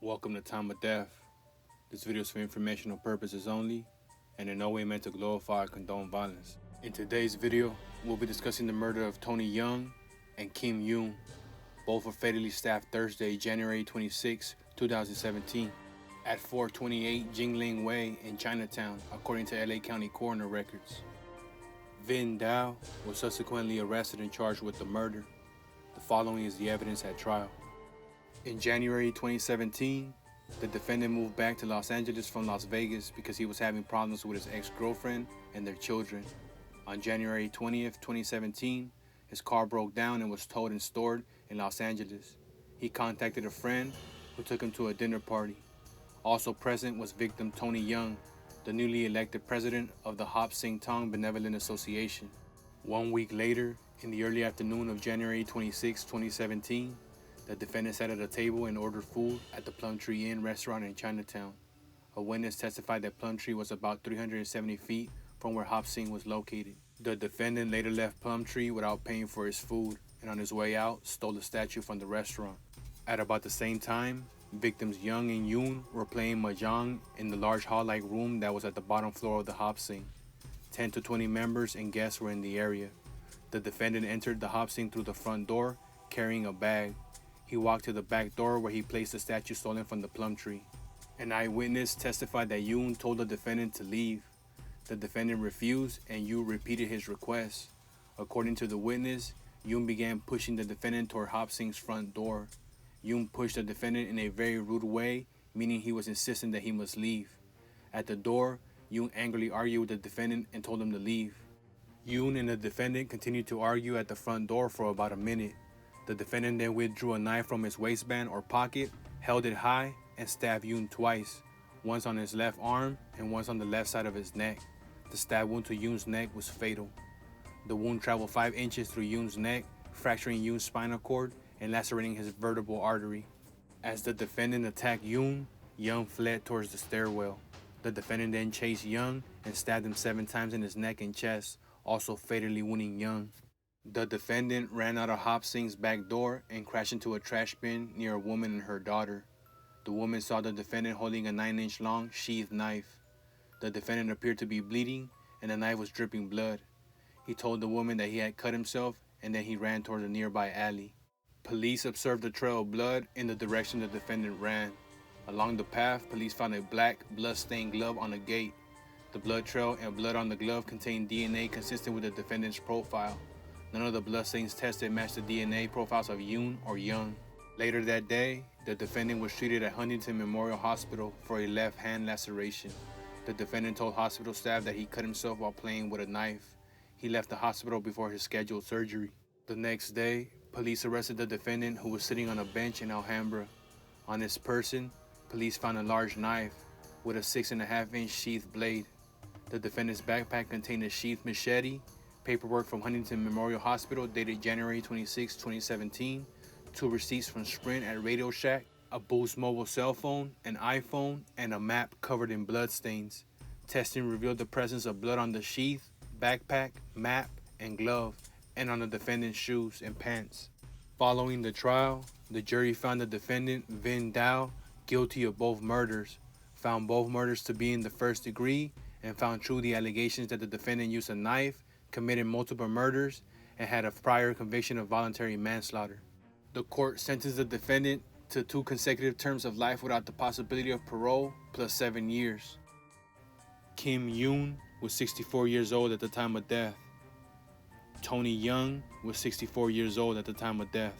Welcome to Time of Death. This video is for informational purposes only and in no way meant to glorify or condone violence. In today's video, we'll be discussing the murder of Tony Young and Kim Yoon. Both were fatally stabbed Thursday, January 26, 2017 at 428 Jingling Way in Chinatown, according to LA County coroner records. Vin Dao was subsequently arrested and charged with the murder. The following is the evidence at trial. In January 2017, the defendant moved back to Los Angeles from Las Vegas because he was having problems with his ex-girlfriend and their children. On January 20th, 2017, his car broke down and was towed and stored in Los Angeles. He contacted a friend who took him to a dinner party. Also present was victim Tony Young, the newly elected president of the Hop Sing Tong Benevolent Association. 1 week later, in the early afternoon of January 26, 2017, the defendant sat at a table and ordered food at the Plumtree Inn restaurant in Chinatown. A witness testified that Plumtree was about 370 feet from where Hop Sing was located. The defendant later left Plumtree without paying for his food, and on his way out, stole a statue from the restaurant. At about the same time, victims Young and Yoon were playing mahjong in the large hall-like room that was at the bottom floor of the Hop Sing. 10 to 20 members and guests were in the area. The defendant entered the Hop Sing through the front door, carrying a bag. He walked to the back door where he placed the statue stolen from the plum tree. An eyewitness testified that Yoon told the defendant to leave. The defendant refused and Yoon repeated his request. According to the witness, Yoon began pushing the defendant toward Hop Sing's front door. Yoon pushed the defendant in a very rude way, meaning he was insisting that he must leave. At the door, Yoon angrily argued with the defendant and told him to leave. Yoon and the defendant continued to argue at the front door for about a minute. The defendant then withdrew a knife from his waistband or pocket, held it high, and stabbed Yoon twice, once on his left arm and once on the left side of his neck. The stab wound to Yoon's neck was fatal. The wound traveled 5 inches through Yoon's neck, fracturing Yoon's spinal cord and lacerating his vertebral artery. As the defendant attacked Yoon, Young fled towards the stairwell. The defendant then chased Young and stabbed him 7 times in his neck and chest, also fatally wounding Young. The defendant ran out of Hop Sing's back door and crashed into a trash bin near a woman and her daughter. The woman saw the defendant holding a 9-inch long sheathed knife. The defendant appeared to be bleeding and the knife was dripping blood. He told the woman that he had cut himself and then he ran toward a nearby alley. Police observed a trail of blood in the direction the defendant ran. Along the path, police found a black, blood-stained glove on a gate. The blood trail and blood on the glove contained DNA consistent with the defendant's profile. None of the bloodstains tested matched the DNA profiles of Yoon or Young. Later that day, the defendant was treated at Huntington Memorial Hospital for a left hand laceration. The defendant told hospital staff that he cut himself while playing with a knife. He left the hospital before his scheduled surgery. The next day, police arrested the defendant who was sitting on a bench in Alhambra. On his person, police found a large knife with a 6.5-inch sheathed blade. The defendant's backpack contained a sheathed machete, paperwork from Huntington Memorial Hospital dated January 26, 2017, 2 receipts from Sprint at Radio Shack, a Boost mobile cell phone, an iPhone, and a map covered in bloodstains. Testing revealed the presence of blood on the sheath, backpack, map, and glove, and on the defendant's shoes and pants. Following the trial, the jury found the defendant, Vin Dao, guilty of both murders, found both murders to be in the first degree, and found true the allegations that the defendant used a knife, committed multiple murders, and had a prior conviction of voluntary manslaughter. The court sentenced the defendant to 2 consecutive terms of life without the possibility of parole, plus 7 years. Kim Yoon was 64 years old at the time of death. Tony Young was 64 years old at the time of death.